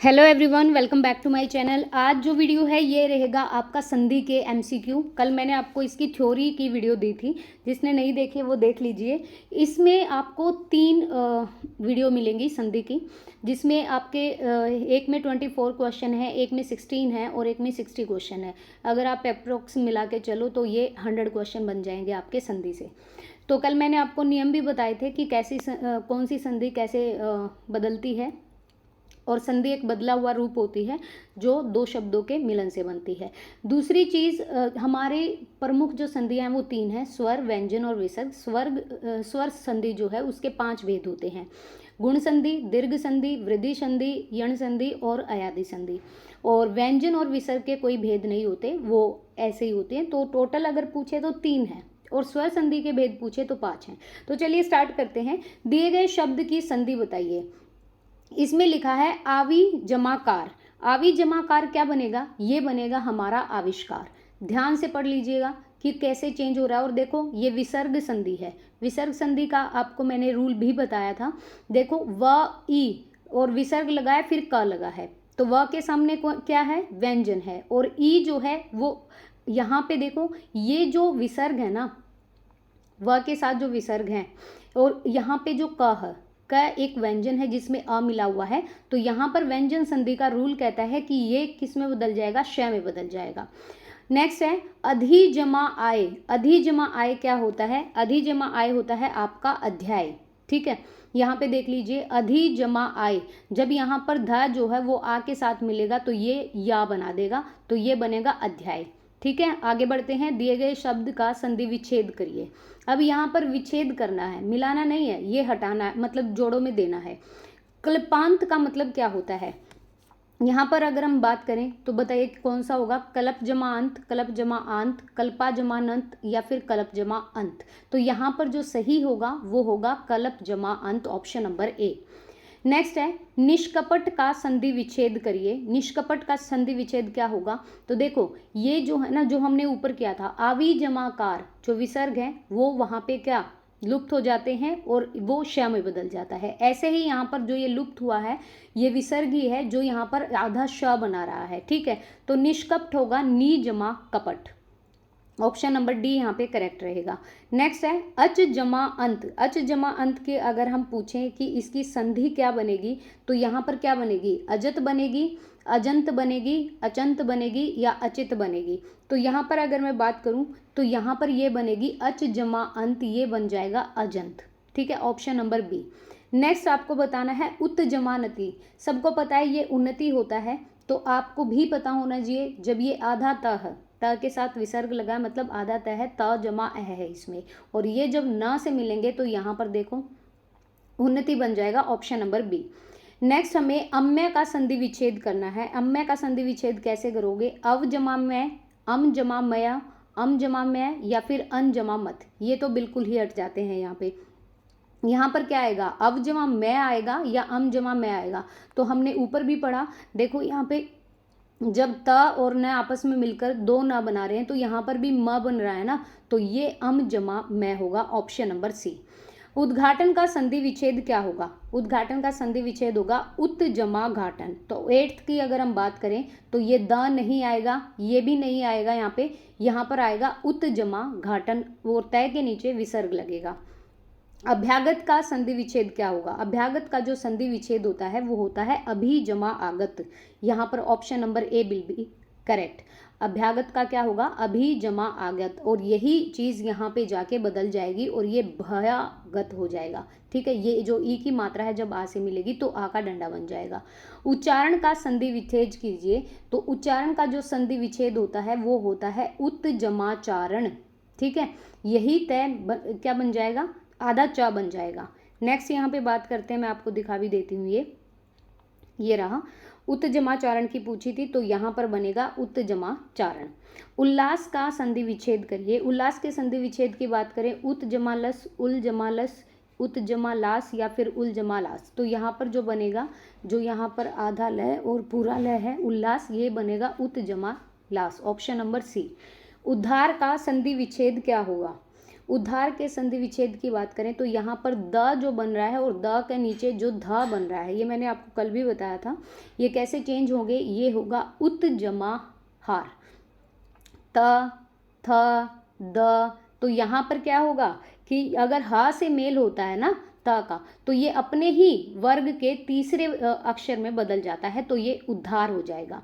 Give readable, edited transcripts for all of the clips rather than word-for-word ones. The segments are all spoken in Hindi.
Hello everyone, welcome back to my channel. आज जो वीडियो है ये रहेगा आपका संधि के एमसीक्यू। कल मैंने आपको इसकी थ्योरी की वीडियो दी थी, जिसने नहीं देखी वो देख लीजिए। इसमें आपको 3 वीडियो मिलेंगी संधि की, जिसमें आपके एक में 24 क्वेश्चन है, एक में 16 है और एक में 60 क्वेश्चन है। अगर आप अप्रोक्स मिला के चलो तो ये 100 क्वेश्चन बन जाएंगे आपके संधि से। तो कल मैंने आपको नियम भी बताए थे कि कौन सी संधि कैसे बदलती है, और संधि एक बदला हुआ रूप होती है जो 2 शब्दों के मिलन से बनती है। दूसरी चीज़, हमारे प्रमुख जो संधियाँ हैं वो 3 हैं, स्वर, व्यंजन और विसर्ग। स्वर संधि जो है उसके 5 भेद होते हैं: गुण संधि, दीर्घ संधि, वृद्धि संधि, यण संधि और अयादि संधि। और व्यंजन और विसर्ग के कोई भेद नहीं होते, वो ऐसे ही होते हैं। तो टोटल अगर पूछे तो 3 है, और स्वर संधि के भेद पूछे तो 5 हैं। तो चलिए स्टार्ट करते हैं। दिए गए शब्द की संधि बताइए। इसमें लिखा है आवी जमाकार। आवी जमाकार क्या बनेगा? ये बनेगा हमारा आविष्कार। ध्यान से पढ़ लीजिएगा कि कैसे चेंज हो रहा है। और देखो ये विसर्ग संधि है। विसर्ग संधि का आपको मैंने रूल भी बताया था। देखो व ई और विसर्ग लगाया फिर क लगा है, तो व के सामने क्या है? व्यंजन है। और ई जो है वो यहाँ पे देखो, ये जो विसर्ग है ना, व के साथ जो विसर्ग है, और यहाँ पे जो क है, का एक व्यंजन है जिसमें अ मिला हुआ है, तो यहाँ पर व्यंजन संधि का रूल कहता है कि ये किस में बदल जाएगा? श में बदल जाएगा। नेक्स्ट है अधि जमा आय। अधि जमा आय क्या होता है? अधि जमा आय होता है आपका अध्याय। ठीक है, यहाँ पे देख लीजिए, अधि जमा आय, जब यहाँ पर ध जो है वो आ के साथ मिलेगा तो ये या बना देगा, तो ये बनेगा अध्याय। ठीक है, आगे बढ़ते हैं। दिए गए शब्द का संधि विच्छेद करिए। अब यहाँ पर विच्छेद करना है, मिलाना नहीं है, ये हटाना है, मतलब जोड़ों में देना है। कल्पांत का मतलब क्या होता है? यहाँ पर अगर हम बात करें तो बताइए कौन सा होगा? कल्प जमा अंत, कल्प जमा आंत, कल्पा जमा अंत या फिर कल्प जमा अंत। तो यहाँ पर जो सही होगा वो होगा कल्प जमा अंत, ऑप्शन नंबर ए। नेक्स्ट है निष्कपट का संधि विच्छेद करिए। निष्कपट का संधि विच्छेद क्या होगा? तो देखो ये जो है ना, जो हमने ऊपर किया था, आवी जमाकार जो विसर्ग है वो वहां पे क्या लुप्त हो जाते हैं और वो श में बदल जाता है। ऐसे ही यहाँ पर जो ये लुप्त हुआ है ये विसर्ग ही है जो यहाँ पर आधा श बना रहा है। ठीक है, तो निष्कपट होगा नी जमा कपट, ऑप्शन नंबर डी यहाँ पे करेक्ट रहेगा। नेक्स्ट है अच जमा अंत। अच जमा अंत के अगर हम पूछें कि इसकी संधि क्या बनेगी, तो यहाँ पर क्या बनेगी? अजत बनेगी, अजंत बनेगी, अचंत बनेगी या अचित बनेगी। तो यहाँ पर अगर मैं बात करूँ तो यहाँ पर ये बनेगी अच जमा अंत, ये बन जाएगा अजंत। ठीक है, ऑप्शन नंबर बी। नेक्स्ट आपको बताना है उत जमानति। सबको पता है ये उन्नति होता है, तो आपको भी पता होना चाहिए जब ये आधा त है, त के साथ विसर्ग लगा मतलब आधा त है, त जमा अह है इसमें, और ये जब न से मिलेंगे तो यहाँ पर देखो उन्नति बन जाएगा, ऑप्शन नंबर बी। नेक्स्ट हमें अम्य का संधि विच्छेद करना है। अम्य का संधि विच्छेद कैसे करोगे? अव जमा मैं, अम जमा मया, अम जमा मैं या फिर अन जमा मत। ये तो बिल्कुल ही हट जाते हैं यहाँ पे। यहाँ पर क्या आएगा? अव जमा मैं आएगा या अम जमा मैं आएगा। तो हमने ऊपर भी पढ़ा, देखो यहाँ पे जब त और न आपस में मिलकर 2 न बना रहे हैं तो यहाँ पर भी म बन रहा है ना, तो ये अम जमा मैं होगा, ऑप्शन नंबर सी। उद्घाटन का संधि विच्छेद क्या होगा? उद्घाटन का संधि विच्छेद होगा उत जमा घाटन। तो 8th की अगर हम बात करें तो ये द नहीं आएगा, ये भी नहीं आएगा यहाँ पे, यहाँ पर आएगा उत जमा घाटन, और तय के नीचे विसर्ग लगेगा। अभ्यागत का संधि विच्छेद क्या होगा? अभ्यागत का जो संधि विच्छेद होता है वो होता है अभी जमा आगत। यहाँ पर option number A will be correct. अभ्यागत का क्या होगा? अभी जमा आगत, और यही चीज यहाँ पे जाके बदल जाएगी और ये भयागत हो जाएगा। ठीक है, ये जो ई की मात्रा है जब आ से मिलेगी तो आ का डंडा बन जाएगा। उच्चारण का संधि विच्छेद कीजिए। तो उच्चारण का जो संधि विच्छेद होता है वो होता है उत जमाचारण। ठीक है, यही तय क्या बन जाएगा? आधा च बन जाएगा। नेक्स्ट यहाँ पे बात करते हैं, मैं आपको दिखा भी देती हूँ। ये रहा उत जमा चारण की पूछी थी, तो यहाँ पर बनेगा उत जमा चारण। उल्लास का संधि विच्छेद करिए। उल्लास के संधि विच्छेद की बात करें, उत जमा लस, उल जमा लस, उत जमा लास या फिर उल जमा लास। तो यहाँ पर जो बनेगा, जो यहाँ पर आधा लय और पूरा लय है उल्लास, ये बनेगा उत जमा लास, ऑप्शन नंबर सी। उद्धार का संधि विच्छेद क्या होगा? उद्धार के संधि विच्छेद की बात करें तो यहाँ पर द जो बन रहा है और द के नीचे जो ध बन रहा है, ये मैंने आपको कल भी बताया था, ये कैसे चेंज होंगे, ये होगा उत जमा हार, त थ द। तो यहाँ पर क्या होगा कि अगर हा से मेल होता है ना त का, तो ये अपने ही वर्ग के तीसरे अक्षर में बदल जाता है, तो ये उद्धार हो जाएगा।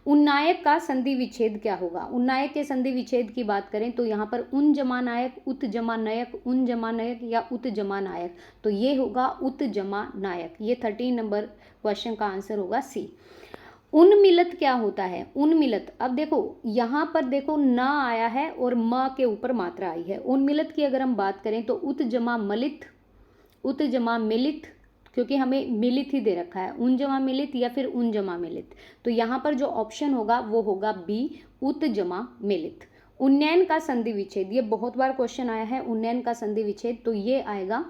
उन्नायक का संधि विच्छेद क्या होगा, उन्नायक के संधि विच्छेद की बात करें तो यहाँ पर उन जमा नायक, उत जमा नयक, उन जमा नयक या उत जमा नायक, तो ये होगा उत जमा नायक। ये 13 नंबर क्वेश्चन का आंसर होगा सी। उन्मिलित क्या होता है, उन्मिलित, अब देखो यहाँ पर देखो न आया है और म के ऊपर मात्रा आई है। उन्मिलित की अगर हम बात करें तो उत जमा मलित, उत जमा मिलित, क्योंकि हमें मिलित ही दे रखा है, उन जमा मिलित या फिर उन जमा मिलित, तो यहाँ पर जो ऑप्शन होगा वो होगा बी, उत जमा मिलित। उन्नयन का संधि विच्छेद, ये बहुत बार क्वेश्चन आया है, उन्नयन का संधि विच्छेद, तो ये आएगा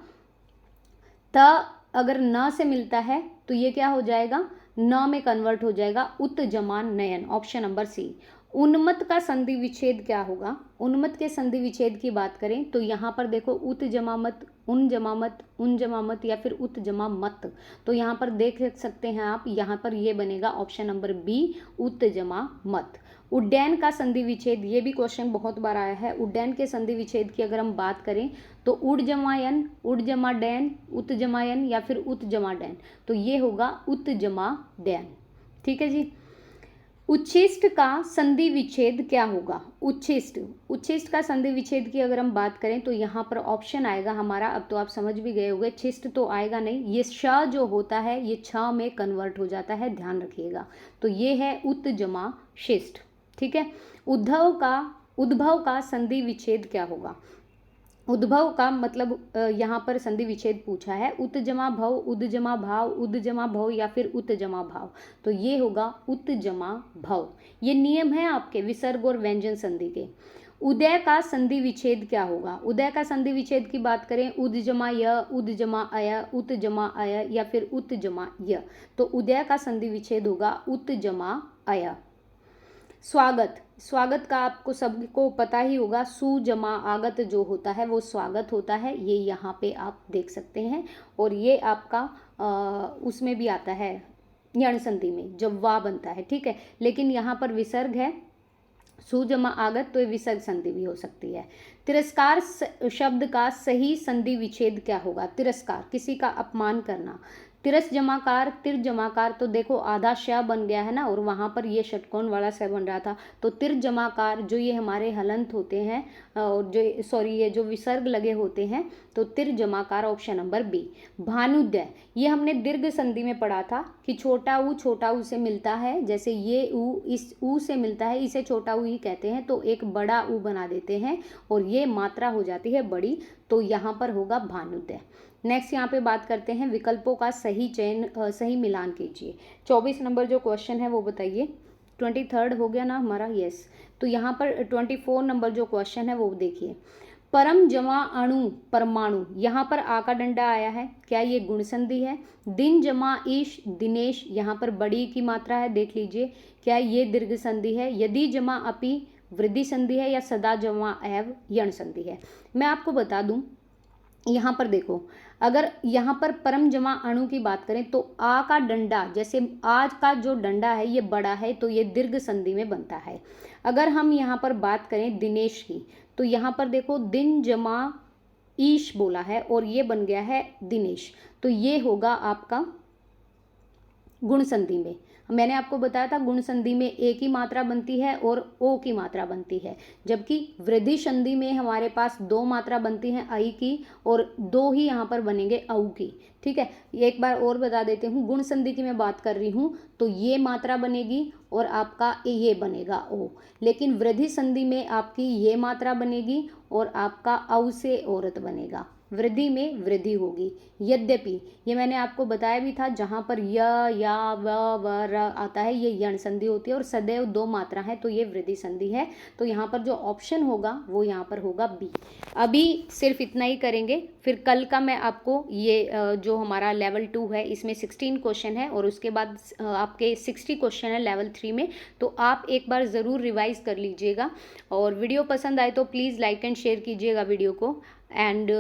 त अगर न से मिलता है तो ये क्या हो जाएगा, न में कन्वर्ट हो जाएगा, उत जमा नयन, ऑप्शन नंबर सी। उन्मत्त का संधि विच्छेद क्या होगा, उन्मत्त के संधि विच्छेद की बात करें तो यहाँ पर देखो उत जमा मत, उन जमा मत, उन जमा मत या फिर उत जमा मत, तो यहाँ पर देख सकते हैं आप, यहाँ पर ये बनेगा ऑप्शन नंबर बी, उत जमा मत। उड्डयन का संधि विच्छेद, ये भी क्वेश्चन बहुत बार आया है। उड्डयन के संधि विच्छेद की अगर हम बात करें तो उड जमा यन, उड जमा डैन, उत जमा यन या फिर उत जमा डैन, तो ये होगा उत जमा डैन। ठीक है जी। उच्छिष्ट का संधि विच्छेद क्या होगा, उच्छिष्ट, उच्छिष्ट का संधि विच्छेद की अगर हम बात करें तो यहाँ पर ऑप्शन आएगा हमारा, अब तो आप समझ भी गए होंगे, छिष्ट तो आएगा नहीं, ये श जो होता है ये छ में कन्वर्ट हो जाता है, ध्यान रखिएगा, तो ये है उत जमा शिष्ट। ठीक है। उद्भव का संधि विच्छेद क्या होगा, उद्भव का मतलब यहाँ पर संधि विच्छेद पूछा है, उत जमा भव, उद जमा भाव, उद जमा भव या फिर उत जमा भाव, तो ये होगा उत जमा भव। ये नियम है आपके विसर्ग और व्यंजन संधि के। उदय का संधि विच्छेद क्या होगा, उदय का संधि विच्छेद की बात करें, उद जमा य, उद जमा अय, उत जमा अय या फिर उत जमा य, तो उदय का संधि विच्छेद होगा उत जमा अय। स्वागत, स्वागत का आपको सबको पता ही होगा, सु जमा आगत जो होता है वो स्वागत होता है, ये यहाँ पे आप देख सकते हैं, और ये आपका उसमें भी आता है यण संधि में जब वा बनता है। ठीक है, लेकिन यहाँ पर विसर्ग है, सु जमा आगत, तो ये विसर्ग संधि भी हो सकती है। तिरस्कार शब्द का सही संधि विच्छेद क्या होगा, तिरस्कार, किसी का अपमान करना, तिरस जमाकार, तिर जमाकार, तो देखो आधा श बन गया है ना, और वहाँ पर ये षटकोण वाला स बन रहा था, तो तिर जमाकार जो ये हमारे हलंत होते हैं और जो सॉरी ये जो विसर्ग लगे होते हैं, तो तिर जमाकार, ऑप्शन नंबर बी। भानुद्वय, ये हमने दीर्घ संधि में पढ़ा था कि छोटा ऊ से मिलता है, जैसे ये ऊ इस ऊ से मिलता है, इसे छोटा ऊ ही कहते हैं, तो एक बड़ा ऊ बना देते हैं और ये मात्रा हो जाती है बड़ी, तो यहाँ पर होगा भानुद्वय। नेक्स्ट यहाँ पे बात करते हैं विकल्पों का सही चयन, सही मिलान कीजिए। 24 नंबर जो क्वेश्चन है वो बताइए, 23 हो गया ना हमारा, यस, तो यहाँ पर 24 नंबर जो क्वेश्चन है वो देखिए, परम जमा अणु परमाणु, यहाँ पर आ का डंडा आया है, क्या ये गुण संधि है। दिन जमा ईश दिनेश, यहाँ पर बड़ी की मात्रा है, देख लीजिए, क्या ये दीर्घ संधि है। यदि जमा अपि वृद्धि संधि है, या सदा जमा एव यण संधि है। मैं आपको बता दूं, यहाँ पर देखो, अगर यहाँ पर परम जमा अणु की बात करें तो आ का डंडा, जैसे आज का जो डंडा है ये बड़ा है, तो ये दीर्घ संधि में बनता है। अगर हम यहाँ पर बात करें दिनेश की, तो यहाँ पर देखो दिन जमा ईश बोला है और ये बन गया है दिनेश, तो ये होगा आपका गुण संधि में। मैंने आपको बताया था गुण संधि में ए की मात्रा बनती है और ओ की मात्रा बनती है, जबकि वृद्धि संधि में हमारे पास दो मात्रा बनती हैं आई की, और दो ही यहाँ पर बनेंगे औ की। ठीक है, एक बार और बता देते हूँ, गुण संधि की मैं बात कर रही हूँ तो ये मात्रा बनेगी और आपका ये बनेगा ओ, लेकिन वृद्धि संधि में आपकी ये मात्रा बनेगी और आपका औ से औरत बनेगा। वृद्धि में वृद्धि होगी। यद्यपि ये मैंने आपको बताया भी था, जहाँ पर या व र आता है ये यण संधि होती है और सदैव 2 मात्रा है तो ये वृद्धि संधि है। तो यहाँ पर जो ऑप्शन होगा वो यहाँ पर होगा बी। अभी सिर्फ इतना ही करेंगे, फिर कल का मैं आपको ये जो हमारा लेवल 2 है इसमें 16 क्वेश्चन है और उसके बाद आपके 60 क्वेश्चन है लेवल 3 में। तो आप एक बार ज़रूर रिवाइज कर लीजिएगा और वीडियो पसंद आए तो प्लीज़ लाइक एंड शेयर कीजिएगा वीडियो को। And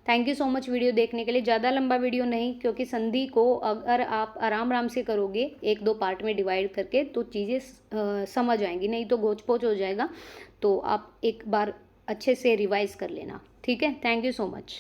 thank you so much video देखने के लिए। ज़्यादा लंबा वीडियो नहीं, क्योंकि संधि को अगर आप आराम से करोगे 1-2 पार्ट में डिवाइड करके तो चीज़ें समझ आएंगी, नहीं तो गोच पोच हो जाएगा। तो आप एक बार अच्छे से रिवाइज कर लेना, ठीक है। Thank you so much.